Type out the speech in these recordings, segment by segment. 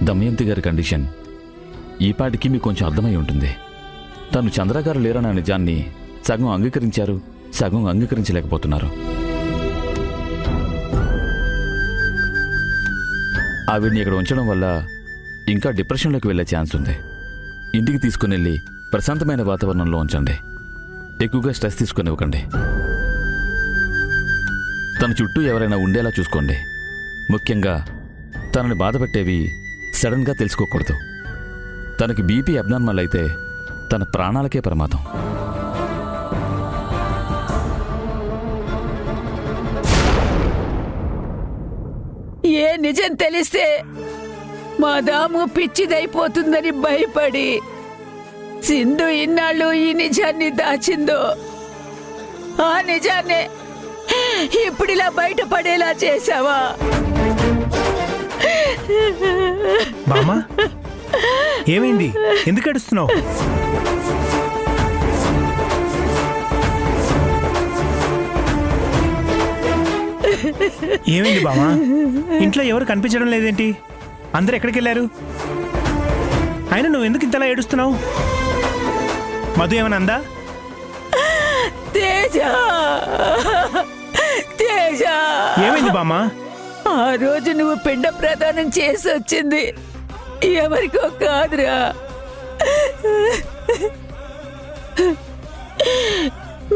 దమయంతి గారి కండిషన్ ఈపాటికి మీకు కొంచెం అర్థమై ఉంటుంది. తను చంద్రగారు లేరన్న నిజాన్ని సగం అంగీకరించారు, సగం అంగీకరించలేకపోతున్నారు. ఆవిడ్ని ఇక్కడ ఉంచడం వల్ల ఇంకా డిప్రెషన్లోకి వెళ్ళే ఛాన్స్ ఉంది. ఇంటికి తీసుకుని వెళ్ళి ప్రశాంతమైన వాతావరణంలో ఉంచండి. ఎక్కువగా స్ట్రెస్ తీసుకునివ్వకండి. తన చుట్టూ ఎవరైనా ఉండేలా చూసుకోండి. ముఖ్యంగా తనని బాధపెట్టేవి సడన్గా తెలుసుకోకూడదు. తనకి బీపీ అబ్నార్మల్ అయితే తన ప్రాణాలకే ప్రమాదం. ఏ నిజం తెలిస్తే మా దాము పిచ్చిదైపోతుందని భయపడి సింధు ఇన్నాళ్ళు ఈ నిజాన్ని దాచిందో, ఆ నిజాన్ని ఇప్పుడిలా బయటపడేలా చేసావా? బామ్మ, ఏమైంది? ఎందుకు ఏడుస్తున్నావు? ఏమైంది బామ్మ? ఇంట్లో ఎవరు కనిపించడం లేదేంటి? అందరు ఎక్కడికి వెళ్ళారు? అయినా నువ్వు ఎందుకు ఇంతలా ఏడుస్తున్నావు? మధు ఏమైనా అందా? తేజ, తేజ, ఏమైంది బామ్మ? ఆ రోజు నువ్వు పిండ ప్రదానం చేసి వచ్చింది ఎవరికో కాదురా,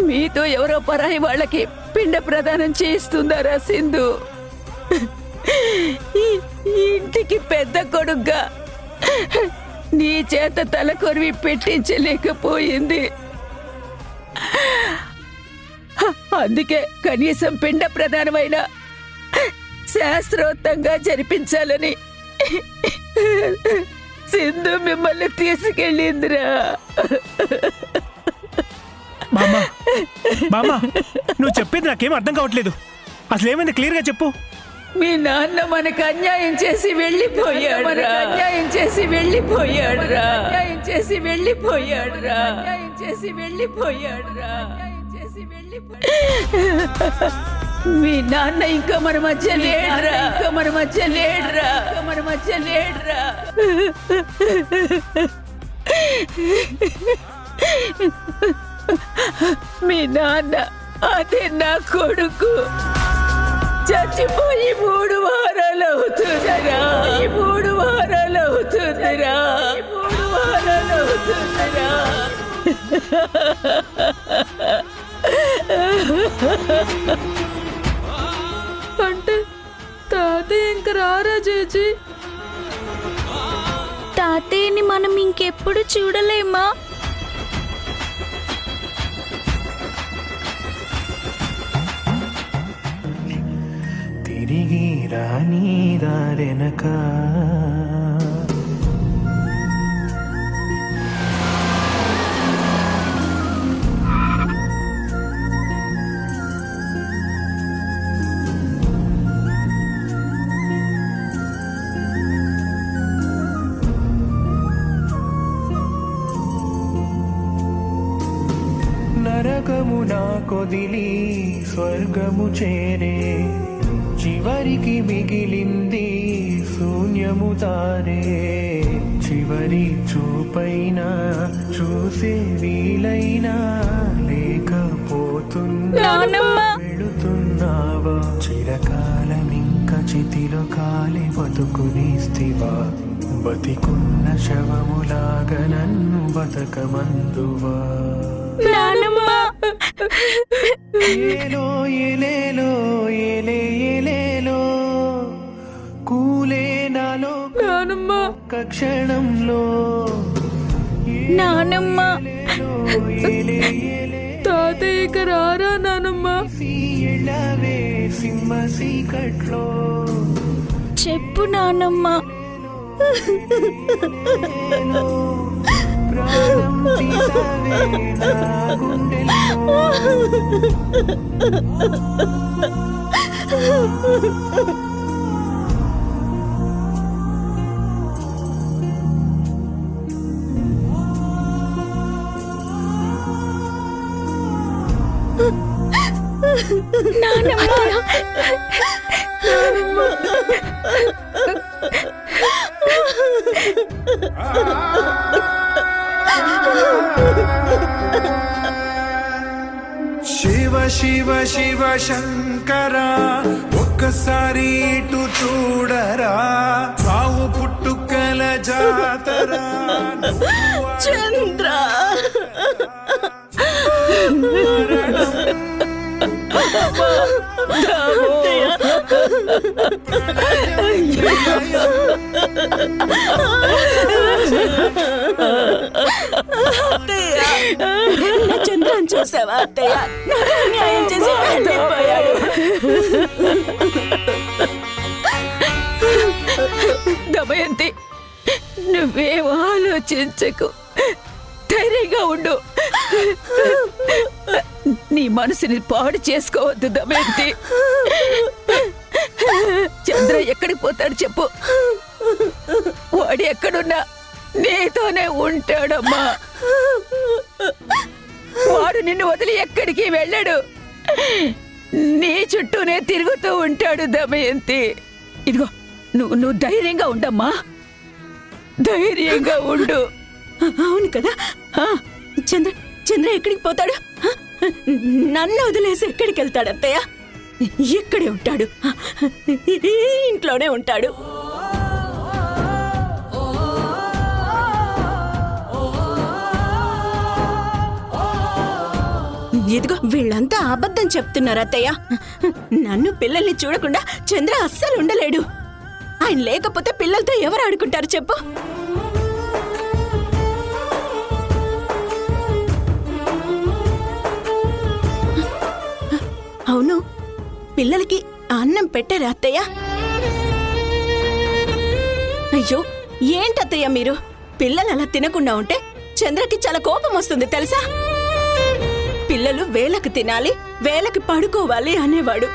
మీతో ఎవరో పరాయి వాళ్ళకి పిండ ప్రదానం చేస్తుందారా సింధు? ఇంటికి పెద్ద కొడుగ్గా నీ చేత తల కొరివి పెట్టించలేకపోయింది. అందుకే కనీసం పిండ ప్రధానమైన శాస్త్రోక్తంగా జరిపించాలని సింధు మిమ్మల్ని తీసుకెళ్ళిందిరా. బామ్మ, బామ్మ, నువ్వు చెప్పేది నాకేం అర్థం కావట్లేదు. అసలు ఏమైంది క్లియర్గా చెప్పు. మీ నాన్న మనకు అన్యాయం చేసి వెళ్ళిపోయాడు, అన్యాయం చేసి వెళ్ళిపోయాడురా, అన్యాయం చేసి వెళ్ళిపోయాడురా, అన్యాయం చేసి వెళ్ళిపోయాడురా, అన్యాయం చేసి వెళ్ళిపోయాడు. మీ నాన్న ఇంకా మన మధ్య లేడురా, ఇంకా మన మధ్య లేడురా, ఇంకా మన మధ్య లేడురా. మీ నాన్న అదే నా కొడుకు చచ్చిపోయి 3 వారాలు అవుతుందిరా, 3 వారాలు అవుతుందిరా, 3 వారాలు అవుతుందిరా. అంటే తాతయ్య ఇంక రారా చేచి? తాతయ్యని మనం ఇంకెప్పుడు చూడలేమా? తిరిగి రాని దారెనక నరకము నా కొదిలి స్వర్గము చేరే, చివరికి మిగిలింది శూన్యము తారే. చివరి చూపైనా చూసే వీలైనా లేకపోతున్నా, వెళుతున్నావా? చిరకాలం ఇంకా చితిలో కాలి బతుకునిస్తివా? బతికున్న శవములాగా నన్ను బతకమందువా? ఏలో ఏలేలో ఏలే ఏలేలో కూలే నాలో ఒక్క క్షణంలో. నానమ్మ, తాతయ్యక రారా నానమ్మ? ఎళ్ళవే సింహ సీకట్లో చెప్పు నానమ్మ. ప్రాణం తీసావే నా గుండెల్లో. నానమ్మ శివ శివ శివ శంకర ఒక్కసారి ఇటు చూడరా చావు పుట్టుకల జాతర చంద్ర చంద్రని చూసావా అత్తయ్య? నాకు అన్యాయం చేసి వెళ్ళిపోయాడు. దమయంతి, నువ్వేం ఆలోచించకు, ధైర్యంగా ఉండు. నీ మనసుని పాడు చేసుకోవద్దు దమయంతి. చంద్ర ఎక్కడికి పోతాడు చెప్పు? వాడు ఎక్కడున్నా నీతోనే ఉంటాడమ్మా. వాడు నిన్ను వదిలి ఎక్కడికి వెళ్ళాడు, నీ చుట్టూనే తిరుగుతూ ఉంటాడు దమయంతి. ఇదిగో నువ్వు ధైర్యంగా ఉండమ్మా, ధైర్యంగా ఉండు. అవును కదా? చంద్ర చంద్ర ఎక్కడికి పోతాడు? నన్ను వదిలేసి ఎక్కడికి వెళ్తాడు అత్తయ్య? ఇక్కడే ఉంటాడు, ఈ ఇంట్లోనే ఉంటాడు. ఇదిగో వీళ్ళంతా అబద్ధం చెప్తున్నారు అత్తయ్య. నన్ను పిల్లల్ని చూడకుండా చంద్ర అస్సలు ఉండలేడు. ఆయన లేకపోతే పిల్లలతో ఎవరు ఆడుకుంటారు చెప్పు? అవును, పిల్లలకి అన్నం పెట్టారా అత్తయ్య? అయ్యో ఏంటత్తయ్య మీరు? పిల్లలు అలా తినకుండా ఉంటే చంద్రకి చాలా కోపం వస్తుంది తెలుసా? పిల్లలు వేళకి తినాలి, వేళకి పడుకోవాలి అనేవాడు.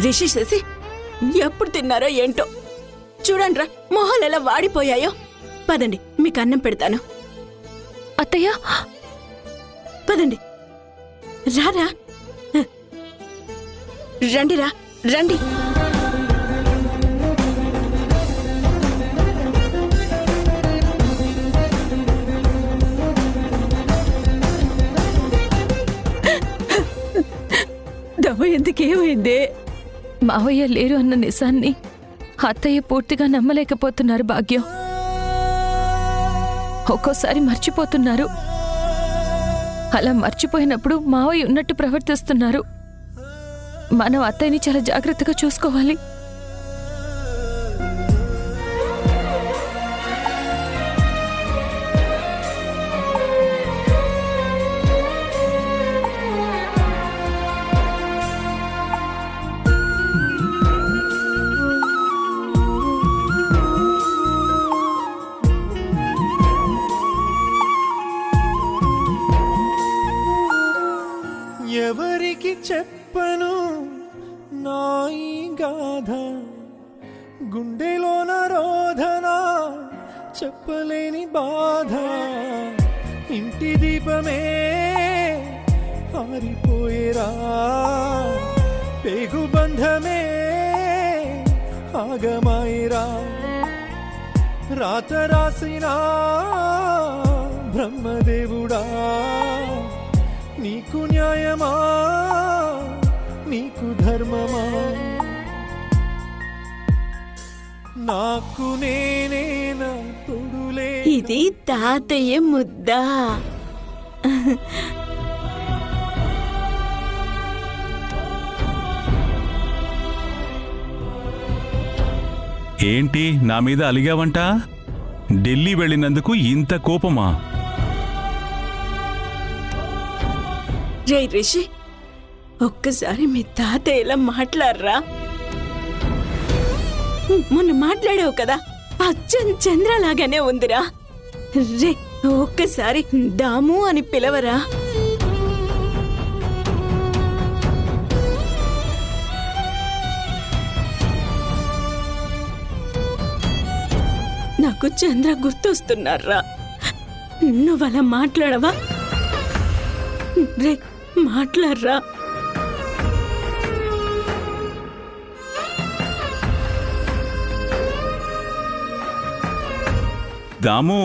రిషి చేసి ఎప్పుడు తిన్నారో ఏంటో చూడండిరా, మొహాలు ఎలా వాడిపోయాయో. పదండి, మీకు అన్నం పెడతాను. అత్తయ్య, పదండి, రారా, రండిరా రండి. దమయంతికి ఏమైంది? మావయ్య లేరు అన్న నిజాన్ని అత్తయ్య పూర్తిగా నమ్మలేకపోతున్నారు భాగ్యం. ఒక్కోసారి మర్చిపోతున్నారు. అలా మర్చిపోయినప్పుడు మావయ్య ఉన్నట్టు ప్రవర్తిస్తున్నారు. మనం అత్తయ్యని చాలా జాగ్రత్తగా చూసుకోవాలి. ఎవరికి చెప్పను నా ఈ గాథ, గుండెలోన రోధన చెప్పలేని బాధ. ఇంటి దీపమే ఆరిపోయేరా, పేగు బంధమే ఆగమాయిరా. రాత రాసిన బ్రహ్మదేవుడా, నీకు న్యాయమా నీకు ధర్మమా? నాకు నేనే నా తొడులే. ఇది తాతయ్య ముద్ద. ఏంటి నా మీద అలిగావంట? ఢిల్లీ వెళ్ళినందుకు ఇంత కోపమా? రే రిషి, ఒక్కసారి మీ తాతయ్య ఇలా మాట్లాడరా. మొన్న మాట్లాడావు కదా, అచ్చం చంద్రలాగానే ఉందిరా. రే ఒక్కసారి దాము అని పిలవరా. నాకు చంద్ర గుర్తొస్తున్నారా. నువ్వలా మాట్లాడవా? రే మాట్లాడరా. దాము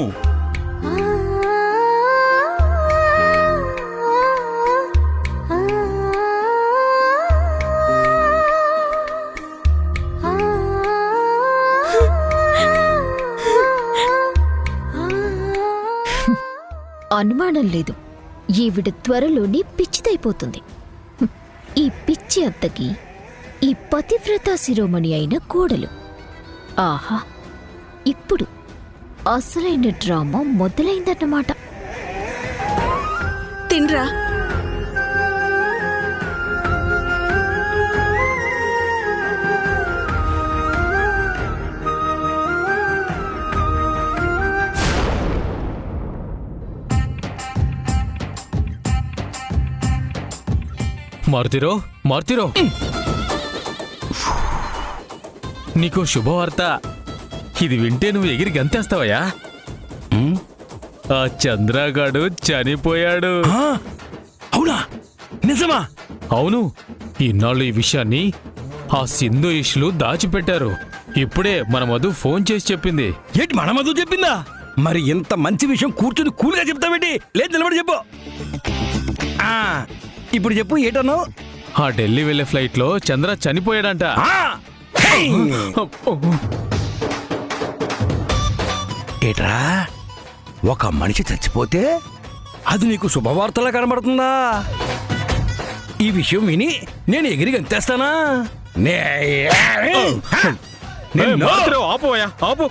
అనుమానం లేదు, ఈవిడ త్వరలోనే పిచ్చిదైపోతుంది. ఈ పిచ్చి అత్తకి ఈ పతివ్రత శిరోమణి అయిన కోడలు. ఆహా, ఇప్పుడు అసలైన డ్రామా మొదలైందన్నమాట. తిన్రా. మార్తిరో నీకో శుభవార్త. ఇది వింటే నువ్వు ఎగిరి గంతేస్తావయ్యా. ఆ చంద్రగాడు చనిపోయాడు. అవునా? నిజమా? అవును. ఇన్నాళ్ళు ఈ విషయాన్ని ఆ సింధు ఇష్లు దాచిపెట్టారు. ఇప్పుడే మన మధు ఫోన్ చేసి చెప్పింది. ఏంటి, మన మధు చెప్పిందా? మరి ఇంత మంచి విషయం కూర్చుని కూల్గా చెప్తావేంటి? లేదు, నిలబడి చెప్పు. ఇప్పుడు చెప్పు, ఏటన్నావు? ఆ ఢిల్లీ వెళ్లే ఫ్లైట్ లో చంద్ర చనిపోయాడంట. ఏట్రా, ఒక మనిషి చచ్చిపోతే అది నీకు శుభవార్తలా కనబడుతుందా? ఈ విషయం విని నేను ఎగిరి గంతేస్తానా? ఆపోయా, ఆపు.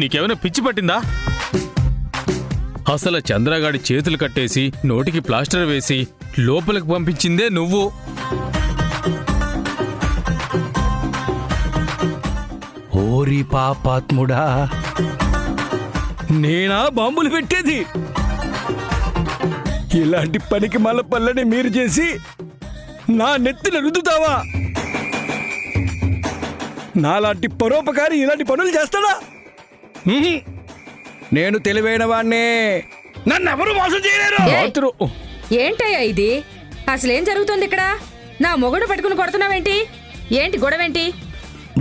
నీకేమైనా పిచ్చి పట్టిందా? అసలు చంద్రగాడి చేతులు కట్టేసి నోటికి ప్లాస్టర్ వేసి లోపలికి పంపించిందే నువ్వు. ఓరి పాపాత్ముడా, నేనా బాంబులు పెట్టేది? ఇలాంటి పనికి మళ్ళ పళ్ళని మీరు చేసి నా నెత్తిన రుద్దుతావా? నాలాంటి పరోపకారి ఇలాంటి పనులు చేస్తాడా? నేను తెలివైన వాణ్ణే, నన్ను ఎవరు మోసం చేయలేరు. ఏంటయ్యా ఇది? అసలేం జరుగుతుంది ఇక్కడ? నా మొగుడు పట్టుకుని కొడుతున్నావేంటి? ఏంటి గొడవేంటి?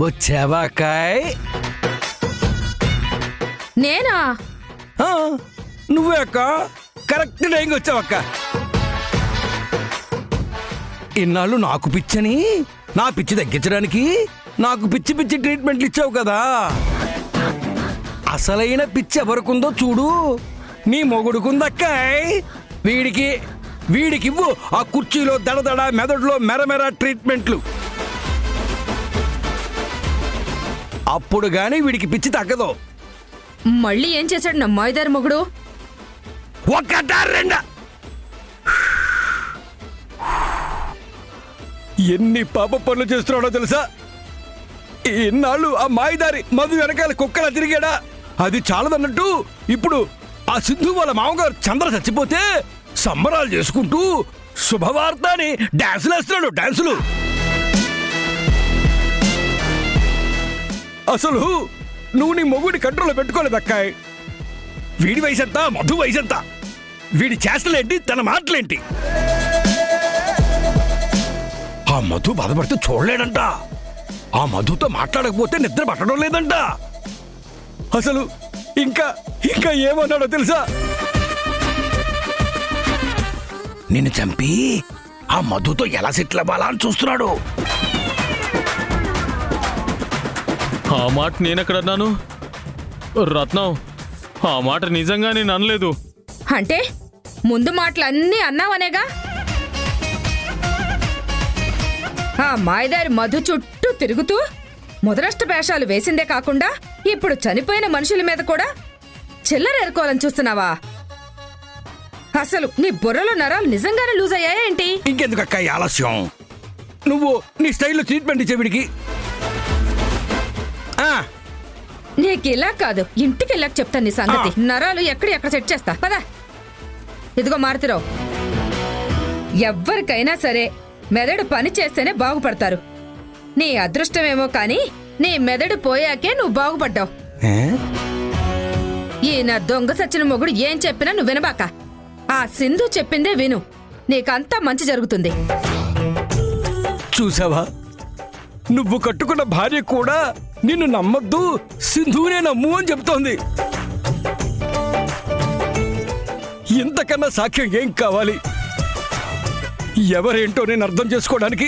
వచ్చావా కాయ్? నేనా? నువ్వే అక్క, కరెక్ట్ టైంకి వచ్చావక్క. ఇన్నాళ్ళు నాకు పిచ్చని, నా పిచ్చి తగ్గించడానికి నాకు పిచ్చి పిచ్చి ట్రీట్మెంట్లు ఇచ్చావు కదా. అసలైన పిచ్చి ఎవరికుందో చూడు. నీ మొగుడుకుందక్కాయ్. వీడికివ్వు ఆ కుర్చీలో దడదడ, మెదడులో మెరమెర ట్రీట్మెంట్లు. అప్పుడు గాని వీడికి పిచ్చి తగ్గదు. మళ్ళీ ఏం చేశాడు నా మాయదారి మొగుడు? ఒకటా రెండా? ఎన్ని పాప పనులు చేస్తున్నాడో తెలుసా? ఇన్నాళ్ళు ఆ మాయదారి మధు వెనకాల కుక్కలా తిరిగాడా? అది చాలదన్నట్టు ఇప్పుడు ఆ సింధు వాళ్ళ మామగారు చంద్ర చచ్చిపోతే సంబరాలు చేసుకుంటూ శుభవార్త అని డాన్సులు వేస్తున్నాడు. డాన్సులు అసలు నువ్వు నీ మొగుడి కంట్రోల్లో పెట్టుకోలేదు అక్కాయ్. వీడి వయసెంత, మధు వయసెంత? వీడి చేష్టలేంటి, తన మాటలేంటి? ఆ మధు బాధపడితే చూడలేడంట. ఆ మధుతో మాట్లాడకపోతే నిద్ర పట్టడం లేదంట. అసలు ఇంకా ఏమన్నాడో తెలుసా? నిన్ను చంపి ఆ మధుతో ఎలా సెటిల్ అవ్వాలా అని చూస్తున్నాడు. ఆ మాట నేనెక్కడన్నాను? రత్నం, ఆ మాట నిజంగా నేను అనలేదు. అంటే ముందు మాటలన్నీ అన్నావనేగా? ఆ మాయదారి మధు చుట్టూ తిరుగుతూ ముదరష్ట వేషాలు వేసిందే కాకుండా ఇప్పుడు చనిపోయిన మనుషుల మీద కూడా చిల్లరేరుకోవాలని చూస్తున్నావా? అసలు నీ బుర్రలో నరాలు నిజంగానే లూజ్ అయ్యాయా ఏంటి? ఇంకెందుకు అక్క ఈ ఆలస్యం? నువ్వు నీ స్టైల్లో ట్రీట్మెంట్ ఇచ్చే వీడికి. నీకు ఇలా కాదు, ఇంటికి వెళ్ళాక చెప్తాను నీ సంగతి. నరాలు ఎక్కడ సెట్ చేస్తా పదా. ఇదిగో మారుతిరావు, ఎవ్వరికైనా సరే మెదడు పని చేస్తేనే బాగుపడతారు. నీ అదృష్టమేమో కానీ నీ మెదడు పోయాకే నువ్వు బాగుపడ్డావు. ఈయన దొంగ సచ్చిన మొగుడు ఏం చెప్పినా నువ్వు వినబాక. ఆ సింధు చెప్పిందే విను, నీకంతా మంచి జరుగుతుంది. చూసావా, నువ్వు కట్టుకున్న భార్య కూడా నిన్ను నమ్మద్దు, సింధునే నమ్ము అని చెప్తోంది. ఇంతకన్నా సాక్ష్యం ఏం కావాలి? ఎవరేంటో నేను అర్థం చేసుకోవడానికి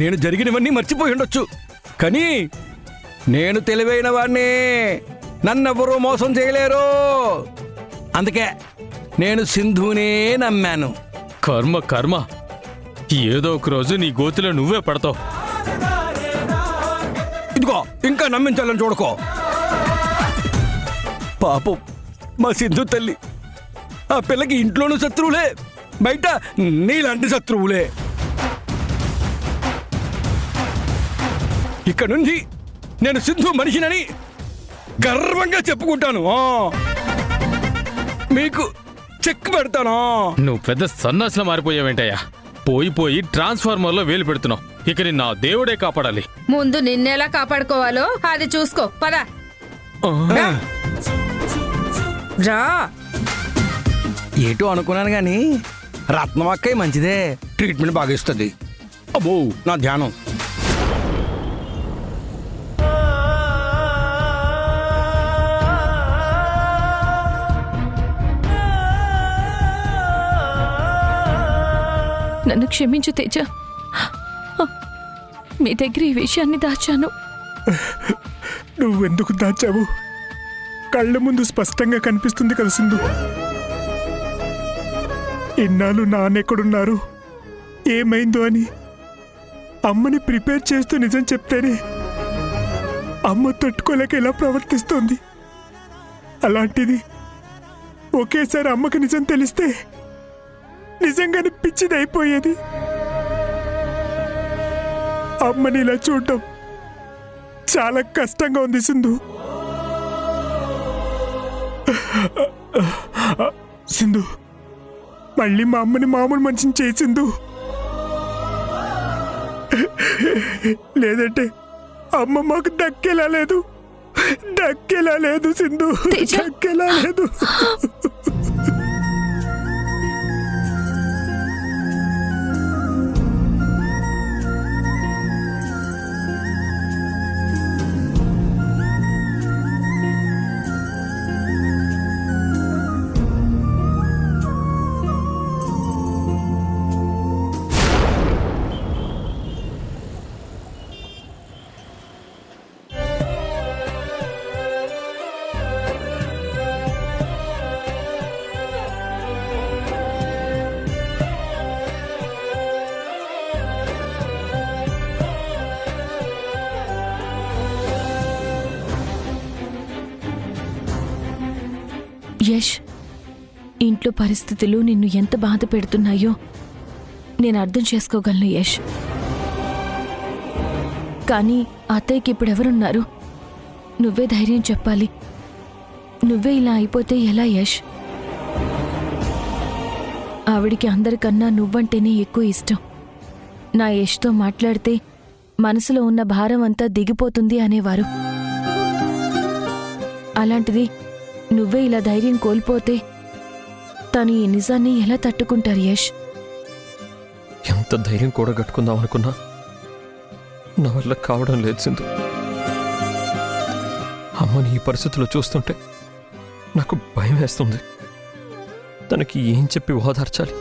నేను జరిగినవన్నీ మర్చిపోయి ఉండొచ్చు, కానీ నేను తెలివైన వాడిని, నన్నెవరూ మోసం చేయలేరు. అందుకే నేను సింధునే నమ్మాను. కర్మ కర్మ, ఏదో ఒక రోజు నీ గోతిలో నువ్వే పడతావు. ఇదిగో ఇంకా నమ్మించాలని చూడకో. పాపం మా సింధు తల్లి, ఆ పిల్లకి ఇంట్లోనూ శత్రువులే, బయట నీలాంటి శత్రువులే. ఇక్కడ నుంచి నేను సింధు మనిషినని గర్వంగా చెప్పుకుంటాను. మీకు చెక్ పెడతాను. నువ్వు పెద్ద సన్నాసిలా మారిపోయావేంటయ్యా? పోయి ట్రాన్స్ఫార్మర్లో వేలు పెడుతున్నావు. ఇక నిన్న దేవుడే కాపాడాలి. ముందు నిన్నెలా కాపాడుకోవాలో అది చూసుకో. పద రా. ఏటో అనుకున్నాను కానీ రత్నమక్కయ్య మంచిదే, ట్రీట్మెంట్ బాగా ఇస్తుంది. అబ్బో నా ధ్యానం. నన్ను క్షమించు తేజ, మీ దగ్గర ఈ విషయాన్ని దాచాను. నువ్వెందుకు దాచావు? కళ్ళ ముందు స్పష్టంగా కనిపిస్తుంది కదా సింధు. ఇన్నాళ్ళు నాన్నెక్కడున్నారు, ఏమైందో అని అమ్మని ప్రిపేర్ చేస్తూ నిజం చెప్తేనే అమ్మ తట్టుకోలేక ఎలా ప్రవర్తిస్తోంది. అలాంటిది ఒకేసారి అమ్మకి నిజం తెలిస్తే నిజంగానే పిచ్చిదైపోయేది. అమ్మని ఇలా చూడటం చాలా కష్టంగా ఉంది సింధు. సింధు, మళ్ళీ మా అమ్మని మామూలు మనిషిని చేయి సింధు. లేదంటే అమ్మ మాకు దక్కేలా లేదు సింధు, దక్కేలా లేదు. యష్, ఇంట్లో పరిస్థితులు నిన్ను ఎంత బాధ పెడుతున్నాయో నేను అర్థం చేసుకోగలను యష్. కానీ అత్తయ్యకి ఇప్పుడెవరున్నారు? నువ్వే ధైర్యం చెప్పాలి. నువ్వే ఇలా అయిపోతే ఎలా యష్? ఆవిడికి అందరికన్నా నువ్వంటేనే ఎక్కువ ఇష్టం. నా యష్తో మాట్లాడితే మనసులో ఉన్న భారం అంతా దిగిపోతుంది అనేవారు. అలాంటిది నువ్వే ఇలా ధైర్యం కోల్పోతే తను ఈ నిజాన్ని ఎలా తట్టుకుంటారు యష్? ఎంత ధైర్యం కూడా కట్టుకుందాం అనుకున్నా నా వల్ల కావడం లేదు సింధు. అమ్మని ఈ పరిస్థితుల్లో చూస్తుంటే నాకు భయం వేస్తుంది. తనకి ఏం చెప్పి ఓదార్చాలి?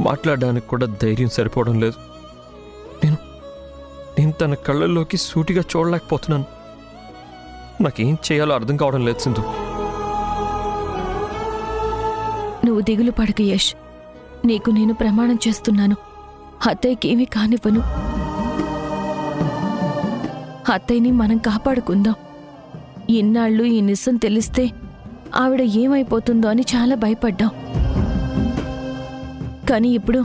మాట్లాడడానికి కూడా ధైర్యం సరిపోవడం లేదు. నేను తన కళ్ళల్లోకి సూటిగా చూడలేకపోతున్నాను. నాకేం చేయాలో అర్థం కావడం లేదు సింధు. నువ్వు దిగులు పడకు యష్. నీకు నేను ప్రమాణం చేస్తున్నాను, అత్తయ్యకి ఏమీ కానివ్వను. అత్తయ్యని మనం కాపాడుకుందాం. ఇన్నాళ్ళు ఈ నిజం తెలిస్తే ఆవిడ ఏమైపోతుందో అని చాలా భయపడ్డాం. కానీ ఇప్పుడు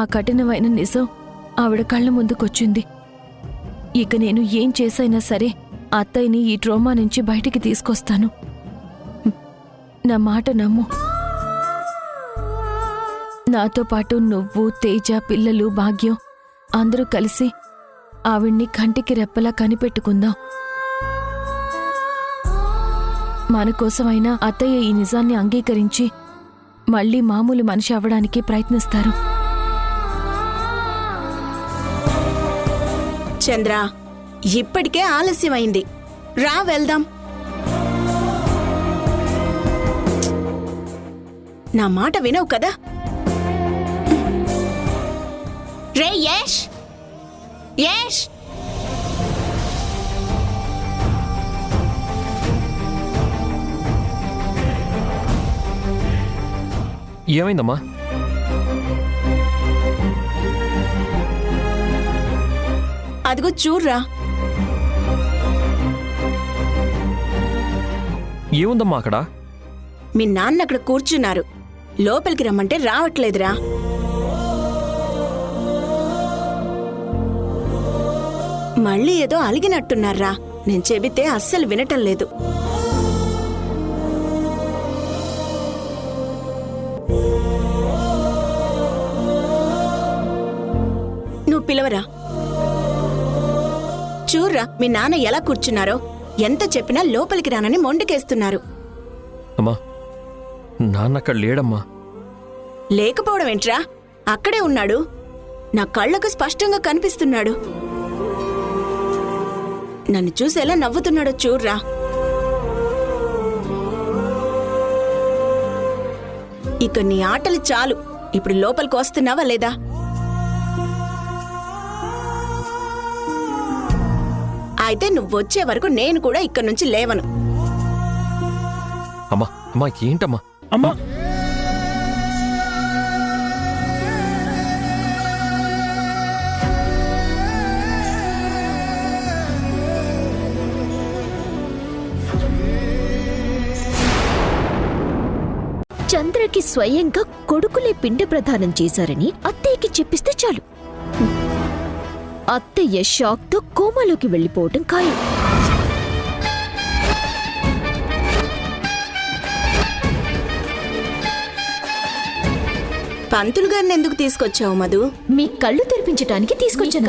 ఆ కఠినమైన నిజం ఆవిడ కళ్ళ ముందుకొచ్చింది. ఇక నేను ఏం చేసైనా సరే అత్తయ్యని ఈ ట్రోమా నుంచి బయటికి తీసుకొస్తాను. నా మాట నమ్ము. నాతో పాటు నువ్వు, తేజ, పిల్లలు, భాగ్యం అందరూ కలిసి ఆవిడ్ని కంటికి రెప్పలా కనిపెట్టుకుందాం. మన కోసమైనా అత్తయ్య ఈ నిజాన్ని అంగీకరించి మళ్ళీ మామూలు మనిషి అవ్వడానికి ప్రయత్నిస్తారు. చంద్ర, ఇప్పటికే ఆలస్యమైంది. రా వెళ్దాం. నా మాట వినవు కదా? రే యష్, యష్, ఏమైందమ్మా? అదిగో చూర్రా. ఏముందమ్మా అక్కడ? మీ నాన్న అక్కడ కూర్చున్నారు, లోపలికి రమ్మంటే రావట్లేదురా. మళ్ళీ ఏదో అలిగినట్టున్నారా. నేను చెబితే అస్సలు వినటం లేదు. నువ్వు పిలవరా. చూర్రా మీ నాన్న ఎలా కూర్చున్నారో. ఎంత చెప్పినా లోపలికి రానని మొండికేస్తున్నారు. అమ్మా, నాన్న అక్కడ లేడమ్మా. లేకపోవడం ఏంట్రా, అక్కడే ఉన్నాడు. నా కళ్ళకు స్పష్టంగా కనిపిస్తున్నాడు. నన్ను చూసేలా నవ్వుతున్నాడో చూర్రా. ఇక నీ ఆటలు చాలు. ఇప్పుడు లోపలికి వస్తున్నావా లేదా? అయితే నువ్వొచ్చే వరకు నేను కూడా ఇక్కడి నుంచి లేవను. అమ్మా అమ్మా ఏంటమ్మా? అమ్మా, చంద్రకి స్వయంగా కొడుకులే పిండ ప్రదానం చేశారని అత్తయ్యకి చెప్పిస్తే చాలు. అత్తయ్య షాక్తో కోమాలోకి వెళ్ళిపోవటం ఖాయం. పంతులు గారిని ఎందుకు తీసుకొచ్చావు మధు? మీ కళ్ళు తెరిపించడానికి తీసుకొచ్చాను.